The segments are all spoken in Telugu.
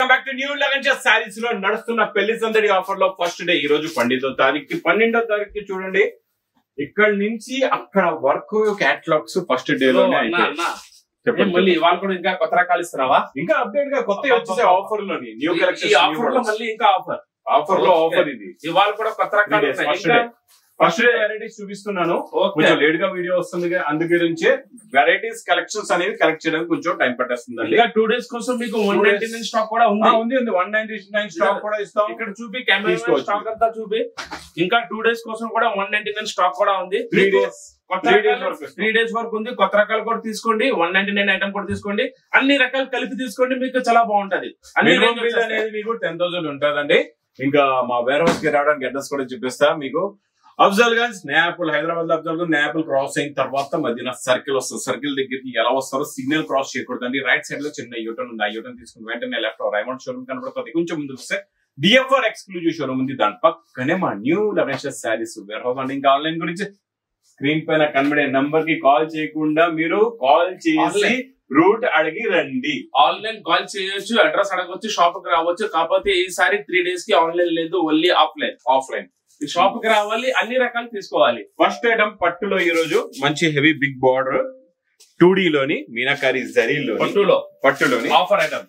Welcome back to new lavender sarees లో నడుస్తున్న పెళ్లి సందడి ఆఫర్ లో ఫస్ట్ డే ఈ రోజు 12వ తారీఖు చూడండి. ఇక్కడ నుంచి అక్కడ వరకు క్యాటలాగ్స్ ఫస్ట్ డే లోనే మళ్ళీ వాళ్ళు కూడా ఇంకా కొత్త రకాలు ఇస్తున్నావా? ఇంకా అప్డేట్ గా కొత్త వచ్చేసే ఆఫర్ లోని న్యూ కలెక్షన్ ఆఫర్ లో మళ్ళీ ఇంకా ఆఫర్ లో ఆఫర్ ఇది. ఇవాళ కూడా కొత్త రకాలు ఫస్ట్ డే వెరైటీస్ చూపిస్తున్నాను. కొంచెం లేట్ గా వీడియో వస్తుంది, అందుకే నుంచే వెరైటీస్ కలెక్షన్స్ అనేది కలెక్ట్ చేయడానికి కొంచెం టైం పట్టేస్తుంది. ఇంకా 2 days కోసం మీకు 199 స్టాక్ కూడా ఉంది. 199 స్టాక్ కూడా ఇస్తాం. ఇక్కడ చూపి కెమెరా స్టాక్ అంతా చూపి. ఇంకా 2 days కోసం కూడా 199 స్టాక్ కూడా ఉంది. 3 days వరకు ఉంది. కొత్త రకాలు కూడా తీసుకోండి, 199 ఐటమ్ కూడా తీసుకోండి, అన్ని రకాలు కలిపి తీసుకోండి, మీకు చాలా బాగుంటది. అనేది మీకు 10,000 ఉంటదండి. ఇంకా మా వేర్ హౌస్ కి రావడానికి అడ్రస్ కూడా చూపిస్తా మీకు. అఫ్జల్ గంజ్ నేపుల్, హైదరాబాద్ లో అఫ్జల్ గంజ్ నేపుల్ క్రాస్ అయిన తర్వాత మధ్యన సర్కిల్ వస్తుంది. సర్కిల్ దగ్గరికి ఎలా వస్తారో సిగ్నల్ క్రాస్ చేయకూడదండి. రైట్ సైడ్ లో చిన్న యూటర్న్ ఉంది. ఆ యూటర్న్ తీసుకుని వెంటనే లెఫ్ట్ రైమండ్ షోరూమ్ కనబడుతుంది. కొంచెం ముందు వస్తే డిఎఫ్ఆర్ ఎక్స్క్లూజివ్ షోరూమ్ ఉంది. దాని పక్కనే మా న్యూ లెవెన్షర్ శారీస్ వేర్ హౌస్ అండి. ఇంకా ఆన్లైన్ గురించి స్క్రీన్ పైన కనబడే నంబర్ కి కాల్ చేయకుండా మీరు కాల్ చేసి రూట్ అడిగి రండి. ఆన్లైన్ కాల్ చేయొచ్చు, అడ్రస్ అడగవచ్చు, షాప్ కి రావచ్చు. కాకపోతే ఈసారి 3 days కి ఆన్లైన్ లేదు, ఓన్లీ ఆఫ్లైన్. షాప్ కి రావాలి, అన్ని రకాలు తీసుకోవాలి. ఫస్ట్ ఐటమ్ పట్టులో ఈ రోజు మంచి హెవీ బిగ్ బార్డర్ 2D లోని మీనాకారి జరీలో పట్టులోని offer item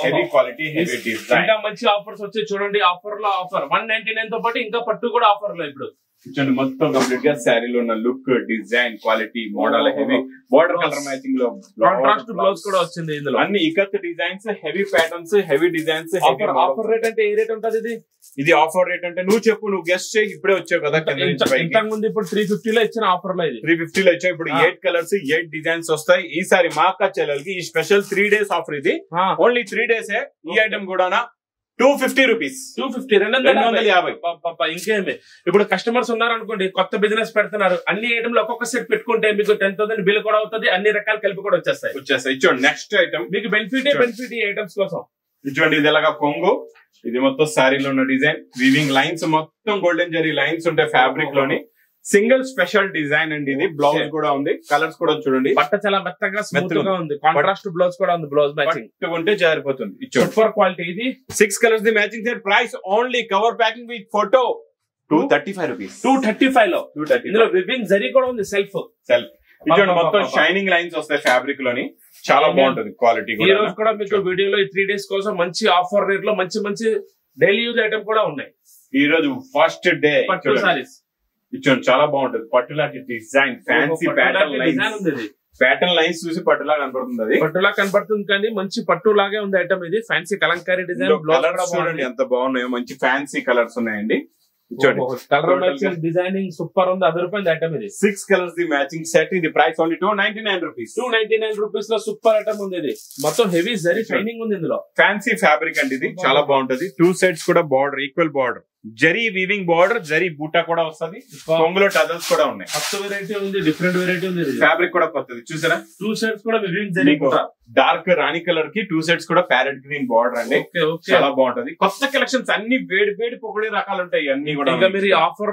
heavy quality heavy design. ఇంకా మంచి ఆఫర్స్ వచ్చాయి చూడండి. ఆఫర్ లో ఆఫర్ 199 తో పాటు ఇంకా పట్టు కూడా ఆఫర్ లో ఇప్పుడు చూడండి. మొత్తం కంప్లీట్ గా శారీలో ఉన్న look, design, quality, model, heavy border colour matching లో కాంట్రాస్ట్ బ్లౌజ్ కూడా వచ్చింది. ఇందులో అన్ని ikat designs, heavy patterns, heavy designs. Offer rate అంటే ఏ రేట్ ఉంటది ఇది ఆఫర్ రేట్ అంటే నువ్వు చెప్పు, నువ్వు గెస్ట్ చేయి. ఇప్పుడే వచ్చావు కదా, ఇంతకు ముందు ఇప్పుడు 350 లో ఇచ్చిన ఆఫర్ లో ఇది 350 లో వచ్చాయి. ఇప్పుడు 8 కలర్స్ 8 డిజైన్స్ వస్తాయి. ఈసారి మా అక్క చెల్లెలకి ఈ స్పెషల్ 3 days ఆఫర్. ఇది ఓన్లీ 3 days. ఈ ఐటమ్ కూడా 250 రూపీస్, 250. ఇంకేమి ఇప్పుడు కస్టమర్స్ ఉన్నారనుకోండి, కొత్త బిజినెస్ పెడుతున్నారు, అన్ని ఐటమ్లు ఒక్కొక్క సెట్ పెట్టుకుంటే మీకు 10,000 బిల్ కూడా అవుతుంది. అన్ని రకాలు కలిపి కూడా వచ్చేస్తాయి. చూడండి నెక్స్ట్ ఐటమ్ మీకు బెనిఫిట్ ఈ ఐటమ్స్ కోసం. చూడండి ఇది ఎలాగా కొంగు. ఇది మొత్తం శారీలో ఉన్న డిజైన్, వీవింగ్ లైన్స్, మొత్తం గోల్డెన్ జరీ లైన్స్ ఉంటాయి ఫ్యాబ్రిక్ లోని. సింగిల్ స్పెషల్ డిజైన్ అండి ఇది. బ్లౌజ్ కూడా ఉంది, కలర్స్ కూడా చూడండి. బట్ట చాలా మెత్తగా స్మూత్ గా ఉంది. కాంట్రాస్ట్ బ్లౌజ్ కూడా ఉంది. బ్లౌజ్ మ్యాచింగ్ ఉంటే జారిపోతుంది. Super quality. ఇది 6 colours the matching set. Price only cover packing with photo 235 rupees. 235 లో ఇందులో వివింగ్ జరీ కూడా ఉంది. సెల్ఫ్ మొత్తం షైనింగ్ లైన్స్ వస్తాయి ఫ్యాబ్రిక్ లోని. చాలా బాగుంటుంది క్వాలిటీ. ఈ రోజు కూడా మీకు వీడియోలో ఈ 3 days కోసం మంచి ఆఫర్ రేట్ లో మంచి డైలీ యూజ్ ఐటమ్ కూడా ఉన్నాయి. ఈ రోజు ఫస్ట్ డే సారీస్ ఇచ్చోండి, చాలా బాగుంటుంది. పట్టులాంటి డిజైన్, ఫ్యాన్సీ ప్యాటర్న్ లైన్స్ చూసి పట్టులా కనపడుతుంది. అది పట్టులా కనపడుతుంది కానీ మంచి పట్టు లాగే ఉంది ఐటమ్ ఇది. Fancy Kalamkari design. చూడండి ఎంత బాగున్నాయో, మంచి ఫ్యాన్సీ కలర్స్ ఉన్నాయండి. కలర్ మ్యాచింగ్ డిజైనింగ్ సూపర్ ఉంది. ₹100 ఐటమ్ ఇది. 6 కలర్స్ ది మ్యాచింగ్ సెట్. ఇది ప్రైస్ ఓన్లీ 299 రూపీస్. 299 రూపీస్ లో సూపర్ ఐటమ్ ఉంది. ఇది మొత్తం హెవీ జరీ షైనింగ్ ఉంది. ఇందులో ఫ్యాన్సీ ఫ్యాబ్రిక్ అండి. ఇది చాలా బాగుంటది. 2 sets కూడా border, equal border, zari weaving border, zari బూటా కూడా వస్తుంది. కొంగులో టజల్స్ కూడా ఉన్నాయి. కొత్త వెరైటీ ఉంది, డిఫరెంట్ వెరైటీ ఉంది. ఫ్యాబ్రిక్ కూడా కొత్తది. చూసారా 2 sets కూడా వీవింగ్ జరీ బూటా. డార్క్ రాణి కలర్ కి 2 sets కూడా ప్యారెట్ గ్రీన్ బార్డర్ అండి. చాలా బాగుంటది. కొత్త కలెక్షన్స్ అన్ని వేడి పొగడే రకాలు ఉంటాయి అన్ని కూడా. ఇంకా మీరు ఆఫర్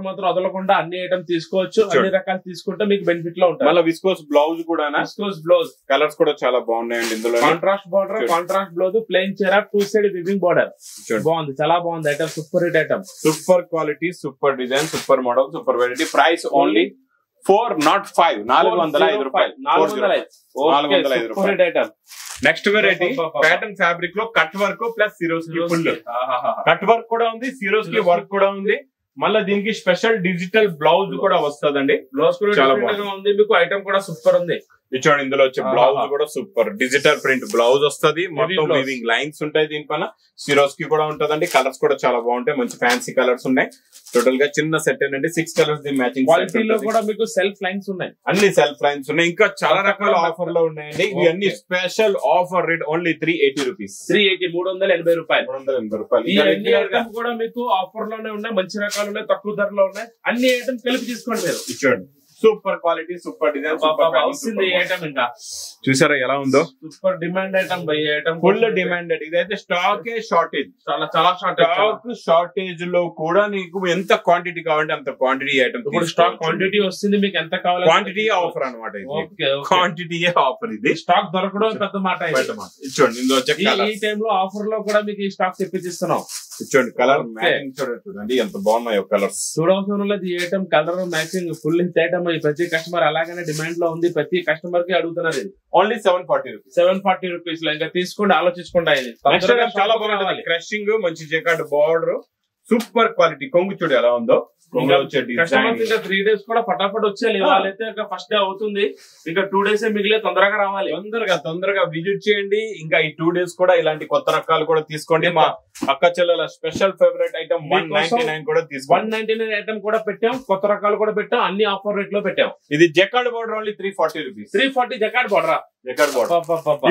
మాత్రం వదలకుండా అన్ని ఐటమ్ తీసుకోవచ్చు. అన్ని రకాలు తీసుకుంటే మీకు బెనిఫిట్ లో ఉంటాయి. మళ్ళీ విస్కోస్ బ్లౌజ్ కూడా, విస్కోస్ బ్లౌజ్ కలర్స్ కూడా చాలా బాగున్నాయండి. ఇందులో contrast border, contrast blouse, plain చీర, 2 side వివింగ్ బార్డర్. బాగుంది, చాలా బాగుంది item. Super hit item, super quality, super design, super model, super variety. Price only 405 రూపాయలు. 405 రూపాయలు. నెక్స్ట్ వెరైటీ ప్యాటర్న్ ఫ్యాబ్రిక్ లో cut work plus Swarovski full cut work కూడా ఉంది, సిరోస్కి వర్క్ కూడా ఉంది. మళ్ళీ దీనికి స్పెషల్ డిజిటల్ బ్లౌజ్ కూడా వస్తుందండి. బ్లౌజ్ కూడా చాలా బాగుంది. మీకు ఐటమ్ కూడా సూపర్ ఉంది. చూడండి ఇందులో వచ్చే బ్లౌజ్ కూడా సూపర్ డిజిటల్ ప్రింట్ బ్లౌజ్ వస్తుంది. మొత్తం వీవింగ్ లైన్స్ ఉంటాయి దీనిపైన. సిరోస్ కి కూడా ఉంటదండి. కలర్స్ కూడా చాలా బాగుంటాయి. మంచి ఫ్యాన్సీ కలర్స్ ఉన్నాయి. టోటల్ గా చిన్న సెట్ ఏంటంటే 6 కలర్స్ ది మ్యాచింగ్. క్వాలిటీలో కూడా మీకు సెల్ఫ్ లైన్స్ ఉన్నాయి. అన్ని సెల్ఫ్ లైన్స్ ఉన్నాయి. ఇంకా చాలా రకాల ఆఫర్ లో ఉన్నాయండి. ఇవి అన్ని special offer rate only 380 rupees. 380 రూపాయలు. 380 రూపాయలు. ఈ అన్ని ఐటమ్ కూడా మీకు ఆఫర్ లోనే ఉన్నాయి. మంచి రకాలు ఉన్నాయి, తక్కువ ధరలో ఉన్నాయి. అన్ని ఐటమ్ కలిపి తీసుకోండి మీరు. చూడండి సూపర్ క్వాలిటీ, సూపర్ డిజైన్, వస్తుంది ఐటమ్. ఇంకా చూసారా ఎలా ఉందో, super demand item by item, full demanded. ఇదైతే స్టాక్ షార్టేజ్, చాలా స్టాక్ షార్టేజ్ లో కూడా నీకు ఎంత క్వాంటిటీ కావాలంటే అంత క్వాంటిటీ ఐటమ్. ఇప్పుడు స్టాక్ క్వాంటిటీ వస్తుంది, మీకు ఎంత కావాలి క్వాంటిటీ ఆఫర్ అనమాట. క్వాంటిటీ ఆఫర్, ఇది స్టాక్ దొరకడం పెద్ద మాట. చూడండి ఇందులో ఈ టైం లో ఆఫర్ లో కూడా మీకు ఈ స్టాక్ తెప్పించిస్తున్నాం. చూడండి కలర్ మ్యాచింగ్ చూడండి ఎంత బాగున్నాయో కలర్స్. చూడవసరం లేదు, ఈ item colour matching full hit item. ప్రతి కస్టమర్ అలాగనే డిమాండ్ లో ఉంది, ప్రతి కస్టమర్ కి అడుగుతున్నారు. ఇది ఓన్లీ 740 రూపీస్ లో. ఇంకా తీసుకోండి, ఆలోచించుకోండి. చాలా బాగుంటుంది. క్రషింగ్, మంచి జెకార్డ్ బార్డర్, సూపర్ క్వాలిటీ. కొంగు చూడు ఎలా ఉందో. కస్టమర్స్ ఇంకా 3 days కూడా ఫటాఫట్ వచ్చేయాలి. వాళ్ళైతే ఇంకా ఫస్ట్ డే అవుతుంది, ఇంకా 2 days మిగిలే. తొందరగా రావాలి, తొందరగా విజిట్ చేయండి. ఇంకా ఈ 2 days కూడా ఇలాంటి కొత్త రకాలు కూడా తీసుకోండి. మా అక్క చెల్లెల స్పెషల్ ఫేవరెట్ ఐటమ్ 199 కూడా తీసుకోండి. 199 ఐటమ్ కూడా పెట్టాం, కొత్త రకాలు కూడా పెట్టాం, అన్ని ఆఫర్ రేట్ లో పెట్టాం. ఇది jacquard border only 340 rupees. 340 jacquard border.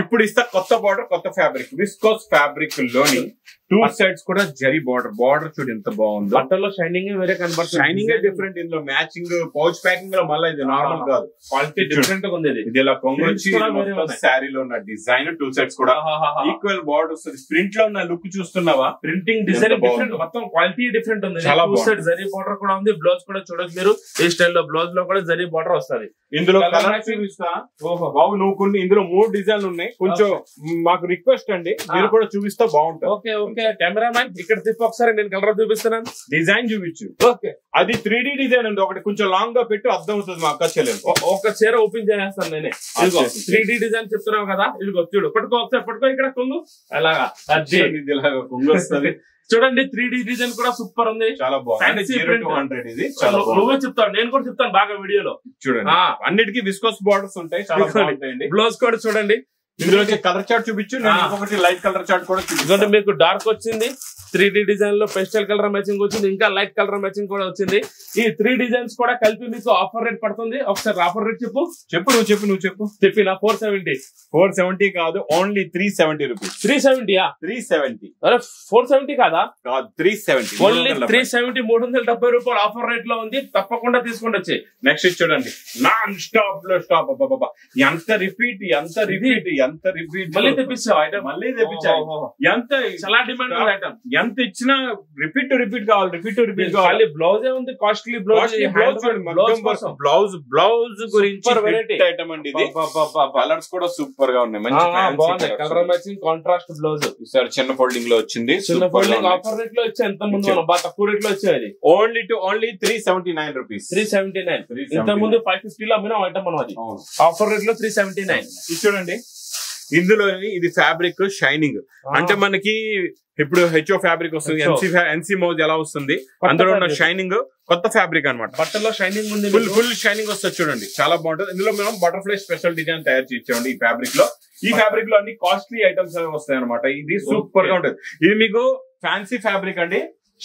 ఇప్పుడు ఇస్తా కొత్త బార్డర్, కొత్త ఫ్యాబ్రిక్, విస్కోస్ ఫ్యాబ్రిక్ లోని 2 sides కూడా జరీ బార్డర్ చూడు ఎంత బాగుంది. బట్టల్లో షైనింగ్ వేరే కనబడుతుంది, షైనింగ్ డిఫరెంట్. ఇందులో మ్యాచింగ్ పౌచ్ ప్యాకింగ్ లో మళ్ళీ ఇది నార్మల్ కాదు, క్వాలిటీ డిఫరెంట్ ఉంది. ఇది ఇలా కొంగొచ్చి శారీలో ఉన్న డిజైన్ 2 sides కూడా ఈక్వల్ బార్డర్ వస్తుంది. ప్రింట్ లో ఉన్న లుక్ చూస్తున్నావా, ప్రింటింగ్ డిజైన్ డిఫరెంట్, మొత్తం క్వాలిటీ డిఫరెంట్ ఉంది. 2 sides జరీ బార్డర్ కూడా ఉంది. బ్లౌజ్ కూడా చూడొచ్చు మీరు, ఈ స్టైల్ లో బ్లౌజ్ లో కూడా జరీ బార్డర్ వస్తుంది. ఇందులో కలర్ చూపిస్తా బాబు. నువ్వు కొన్ని ఇందులో 3 డిజైన్లు ఉన్నాయి. కొంచెం మాకు రిక్వెస్ట్ అండి, మీరు కూడా చూపిస్తా బాగుంటుంది. ఓకే కెమెరామ్యాన్ ఇక్కడ తిప్పి ఒకసారి నేను కలర్ చూపిస్తున్నాను, డిజైన్ చూపించు. ఓకే, అది 3D డిజైన్ ఉంది. ఒకటి కొంచెం లాంగ్ గా పెట్టి అర్థం అవుతుంది మా అక్క చెల్లెలు. ఒక చీర ఓపెన్ చేస్తాను నేనే. 3D డిజైన్ చెప్తున్నావు కదా, ఇదిగో చూడు. పట్టుకో ఒకసారి, పట్టుకో ఇక్కడ కొంగు. అలాగా కొంగు వస్తుంది. చూడండి 3D డిజైన్ కూడా సూపర్ ఉంది, చాలా బాగుంది. నువ్వే చెప్తాను, నేను కూడా చెప్తాను బాగా వీడియోలో. చూడండి అన్నిటికీ విస్కోస్ బార్డర్స్ ఉంటాయి, చాలా బాగుంటాయండి. బ్లౌజ్ కూడా చూడండి. ఇందులో కలర్ చార్ట్ చూపించు, ఒకటి లైట్ కలర్ చార్ట్ కూడా చూపించు. మీకు డార్క్ వచ్చింది, 3D డిజైన్ లో పెస్టల్ కలర్ మ్యాచింగ్ వచ్చింది, ఇంకా లైట్ కలర్ మ్యాచింగ్ కూడా వచ్చింది. ఈ 3 డిజైన్స్ కూడా కలిపి మీకు ఆఫర్ రేట్ పడుతుంది. ఒకసారి ఆఫర్ రేట్ చెప్పు. నువ్వు చెప్పు. చెప్పిన 470 కాదు, ఓన్లీ 370 రూపీస్. 370 అరే 470 కాదా? 370 ఓన్లీ 370, 370 రూపాయలు ఆఫర్ రేట్ లో ఉంది. తప్పకుండా తీసుకుంటూ వచ్చి. నెక్స్ట్ చూడండి, నాన్ స్టాప్ లో స్టాప్. ఎంత రిపీట్ మళ్ళీ తెప్పించావు ఐటమ్, మళ్ళీ తెప్పించావు. ఎంత చాలా డిమాండ్ ఐటమ్, ఎంత ఇచ్చినా రిపీట్ కావాలి. బ్లౌజ్ ఉంది, కాస్ట్లీ బ్లౌజ్ గురించి ఐటమ్ అండి. ఇది కలర్స్ కూడా సూపర్ గా ఉన్నాయి, మంచి కలర్ మ్యాచింగ్ కాంట్రాస్ట్ బ్లౌజ్. ఈసారి చిన్న ఫోల్డింగ్ లో వచ్చింది, చిన్న ఫోల్డింగ్ ఆఫర్ రేట్ లో వచ్చి ఎంత ముందు బాగా తక్కువ రేట్ లో వచ్చేది. Only 379 rupees. 379. ఇంత ముందు 550 లో అమ్మిన ఐటమ్ మనం, అది ఆఫర్ రేట్ లో 379. ఇది చూడండి, ఇందులో ఇది ఫ్యాబ్రిక్ షైనింగ్ అంటే మనకి ఇప్పుడు హెచ్ఓ ఫ్యాబ్రిక్ వస్తుంది, ఎన్సీ మౌజ్ ఎలా వస్తుంది, అందులో ఉన్న షైనింగ్ కొత్త ఫ్యాబ్రిక్ అనమాట. బట్టల్లో షైనింగ్ ఉంది, ఫుల్ షైనింగ్ వస్తుంది చూడండి, చాలా బాగుంటుంది. ఇందులో మేము బటర్ఫ్లై స్పెషల్ డిజైన్ తయారు చేయించామండి ఈ ఫ్యాబ్రిక్ లో. ఈ ఫ్యాబ్రిక్ లో అన్ని కాస్ట్లీ ఐటమ్స్ వస్తాయి అనమాట. ఇది సూపర్ గా ఉంటుంది. ఇది మీకు ఫ్యాన్సీ ఫ్యాబ్రిక్ అండి,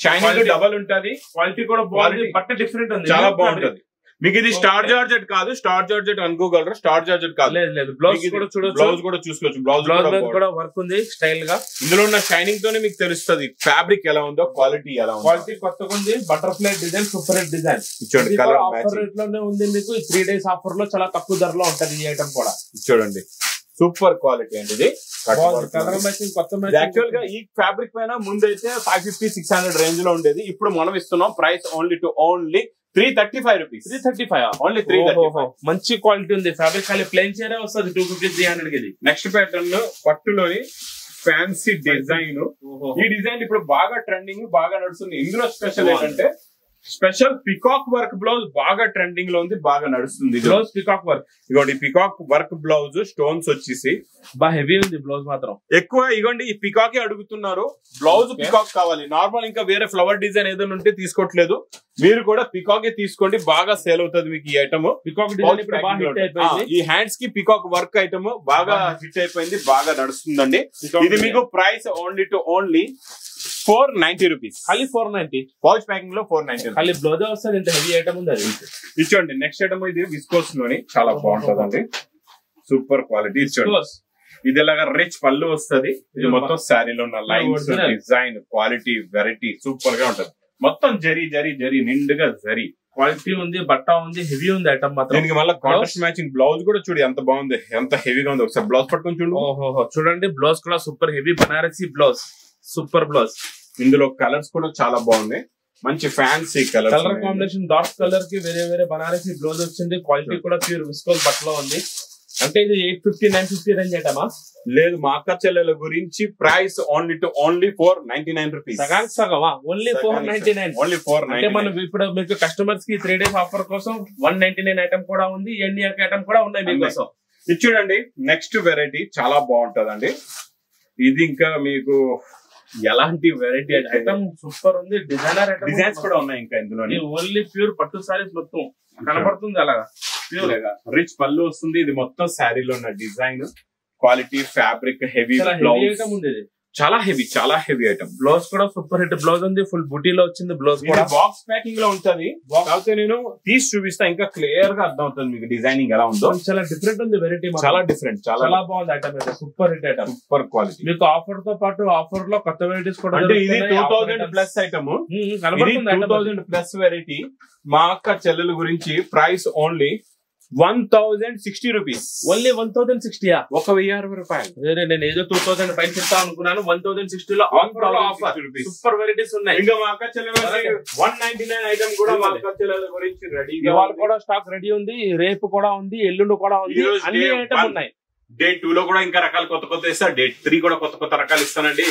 షైనింగ్ డబల్ ఉంటది, క్వాలిటీ కూడా బాగుంది, బట్ట డిఫరెంట్ ఉంది, చాలా బాగుంటది. మీకు ఇది స్టార్ జార్జెట్ కాదు, స్టార్ జార్జెట్ అనుకోగలరా, స్టార్ జార్జెట్ కాదు. లేదు బ్లౌజ్ కూడా చూడొచ్చు, బ్లౌజ్ కూడా చూసుకోవచ్చు. బ్లౌజ్ కూడా వర్క్ ఉంది స్టైల్ గా. ఇందులో ఉన్న షైనింగ్ తోనే మీకు తెలుస్తుంది ఫ్యాబ్రిక్ ఎలా ఉందో, క్వాలిటీ ఎలా ఉందో. క్వాలిటీ కొత్తగా ఉంది, బటర్ఫ్లై డిజైన్, సూపర్ డిజైన్. చూడండి కలర్ ఆఫర్ రేట్ లోనే ఉంది మీకు. 3 days ఆఫర్ లో చాలా తక్కువ ధరలో ఉంటది ఈ ఐటమ్ కూడా. చూడండి సూపర్ క్వాలిటీ అండి ఇది. కలర్ మ్యాచింగ్ కొత్త. యాక్చువల్ గా ఈ ఫ్యాబ్రిక్ పైన ముందైతే 550-600 రేంజ్ లో ఉండేది. ఇప్పుడు మనం ఇస్తున్నాం ప్రైస్ ఓన్లీ 335 రూపీస్. 335 ఓన్లీ 335. మంచి క్వాలిటీ ఉంది ఫ్యాబ్రిక్. ఖాళీ ప్లెయిన్ చీరే వస్తుంది 250-300 కి. నెక్స్ట్ ప్యాటర్న్ పట్టులోని ఫ్యాన్సీ డిజైన్. ఈ డిజైన్ ఇప్పుడు బాగా ట్రెండింగ్, బాగా నడుస్తుంది. ఇందులో స్పెషల్ ఏంటంటే స్పెషల్ పికాక్ వర్క్ బ్లౌజ్ బాగా ట్రెండింగ్ లో ఉంది, బాగా నడుస్తుంది. బ్లౌజ్ పికాక్ వర్క్, ఇగోండి పికాక్ వర్క్ బ్లౌజ్, స్టోన్స్ వచ్చేసి బాగా హెవీ ఉంది. బ్లౌజ్ మాత్రం ఎక్కువ. ఇగోండి ఈ పికాక్ అడుగుతున్నారు, బ్లౌజ్ పికాక్ కావాలి. నార్మల్ ఇంకా వేరే ఫ్లవర్ డిజైన్ ఏదైనా ఉంటే తీసుకోవట్లేదు, మీరు కూడా పికాక్ తీసుకోండి, బాగా సేల్ అవుతుంది మీకు ఈ ఐటమ్. పికాక్ డిజైన్ ఇప్పుడు బాగా హిట్ అయిపోయింది. ఈ హ్యాండ్స్ కి పికాక్ వర్క్ ఐటమ్ బాగా హిట్ అయిపోయింది, బాగా నడుస్తుందండి. ఇది మీకు ప్రైస్ ఓన్లీ 490 రూపీస్. ఖాళీ 490. పౌచ్ ప్యాకింగ్ లో 490. ఖాళీ బ్లౌజ్ వస్తుంది, ఇంత హెవీ ఐటమ్ ఉంది అది. ఇచ్చోండి నెక్స్ట్ ఐటమ్ ఇది విస్కోస్ లోని చాలా బాగుంటదండి, సూపర్ క్వాలిటీ. ఇచ్చోండి ఇది ఇలాగా రిచ్ పళ్ళు వస్తుంది. ఇది మొత్తం శారీలో ఉన్న lines, design, quality, variety super గా ఉంటది. మొత్తం జరీ నిండుగా జరీ క్వాలిటీ ఉంది, బట్ట ఉంది, హెవీ ఉంది ఐటమ్ మాత్రం. దీనికి మళ్ళీ కాంట్రాస్ట్ మ్యాచింగ్ బ్లౌజ్ కూడా చూడు ఎంత బాగుంది, ఎంత హెవీగా ఉంది. ఒకసారి బ్లౌజ్ పట్టుకొని చూడు. ఓహో చూడండి, బ్లౌజ్ కూడా super heavy Banarasi blouse, super blouse. ఇందులో కలర్స్ కూడా చాలా బాగున్నాయి, మంచి fancy colour combination. Dark colour కి వేరే వేరే బనారసి బ్లౌజ్ వచ్చింది. క్వాలిటీ కూడా ప్యూర్ విస్కోస్ బట్టలో ఉంది. అంటే ఇది 850 950 రేంజ్ ఐటమా? లేదు, మా అక్క చెల్లెల గురించి ప్రైస్ ఓన్లీ 499 రూపీస్. సగానికి సగమా? ఓన్లీ 499. ఓన్లీ 499. అంటే మనం ఇప్పుడు మీకు కస్టమర్స్ కి 3 days ఆఫర్ కోసం 199 ఐటమ్ కూడా ఉంది, ఎన్ని ఐటమ్ కూడా ఉన్నాయి మీకోసం. ఇది చూడండి, నెక్స్ట్ వెరైటీ చాలా బాగుంటదండి. ఇది ఇంకా మీకు ఎలాంటి వెరైటీ ఐటమ్ సూపర్ ఉంది. డిజైనర్ ఐటమ్, డిజైన్స్ కూడా ఉన్నాయి ఇంకా ఇందులో. ఓన్లీ ప్యూర్ పట్టు సారీస్ మొత్తం కనబడుతుంది అలాగా. ప్యూర్ రిచ్ పళ్ళు వస్తుంది. ఇది మొత్తం శారీలో ఉన్న design, quality, fabric, heavy blouse. చాలా హెవీ ఐటమ్. బ్లౌజ్ కూడా సూపర్ హిట్ బ్లౌజ్ ఉంది, ఫుల్ బూటీలో వచ్చింది బ్లౌజ్ కూడా. బాక్స్ ప్యాకింగ్ లో ఉంటది, కాకపోతే నేను తీసి చూపిస్తా, ఇంకా క్లియర్ గా అర్థం అవుతుంది మీకు డిజైనింగ్ ఎలా ఉందో. చాలా డిఫరెంట్ ఉంది వెరైటీ, చాలా డిఫరెంట్, చాలా బాగుంది ఐటమ్ అయితే. Super hit item, super quality. మీకు ఆఫర్ తో పాటు ఆఫర్ లో కొత్త వెరైటీస్ కూడా. అంటే ఇది 2000 ప్లస్ ఐటమ్, 2000 ప్లస్ వెరైటీ. మా అక్క చెల్లెల గురించి ప్రైస్ ఓన్లీ 1060 రూపీస్. ఓన్లీ 1060. 1060 రూపాయలు. నేను ఏదో 2000 పైన చెప్తా అనుకున్నాను. 1060 లో ఆఫర్ సూపర్ వెరైటీస్ ఉన్నాయి. ఇంకా మా అక్క చెల్లెల 199 ఐటమ్ కూడా మా అక్క చెల్లెల గురించి రెడీ. ఇవాళ కూడా స్టాక్ రెడీ ఉంది, రేపు కూడా ఉంది, ఎల్లుండి కూడా ఉంది, అన్ని ఐటమ్ ఉన్నాయి. డే 2 లో కూడా ఇంకా రకాలు కొత్త ఇస్తా, డే 3 కూడా కొత్త రకాలు ఇస్తానండి.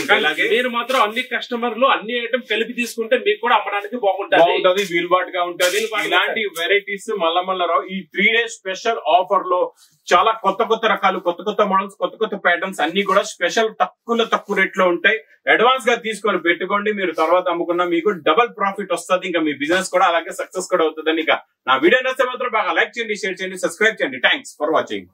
మీరు మాత్రం అన్ని కస్టమర్లు అన్ని ఐటమ్ కలిపి తీసుకుంటే మీకు కూడా అమ్మడానికి బాగుంటది, వీలుబాటుగా ఉంటది. ఇలాంటి వెరైటీస్ మళ్ళా రావు. ఈ 3 days స్పెషల్ ఆఫర్ లో చాలా కొత్త రకాలు, కొత్త మోడల్స్, కొత్త ప్యాటర్న్స్ అన్ని కూడా స్పెషల్ తక్కువ రేట్ లో ఉంటాయి. అడ్వాన్స్ గా తీసుకొని పెట్టుకోండి, మీరు తర్వాత అమ్ముకున్నా మీకు డబుల్ ప్రాఫిట్ వస్తుంది. ఇంకా మీ బిజినెస్ కూడా అలాగే సక్సెస్ కూడా అవుతుంది. ఇంకా నా వీడియో నచ్చితే మాత్రం బాగా లైక్ చేయండి, షేర్ చేయండి, సబ్స్క్రైబ్ చేయండి. Thanks for watching.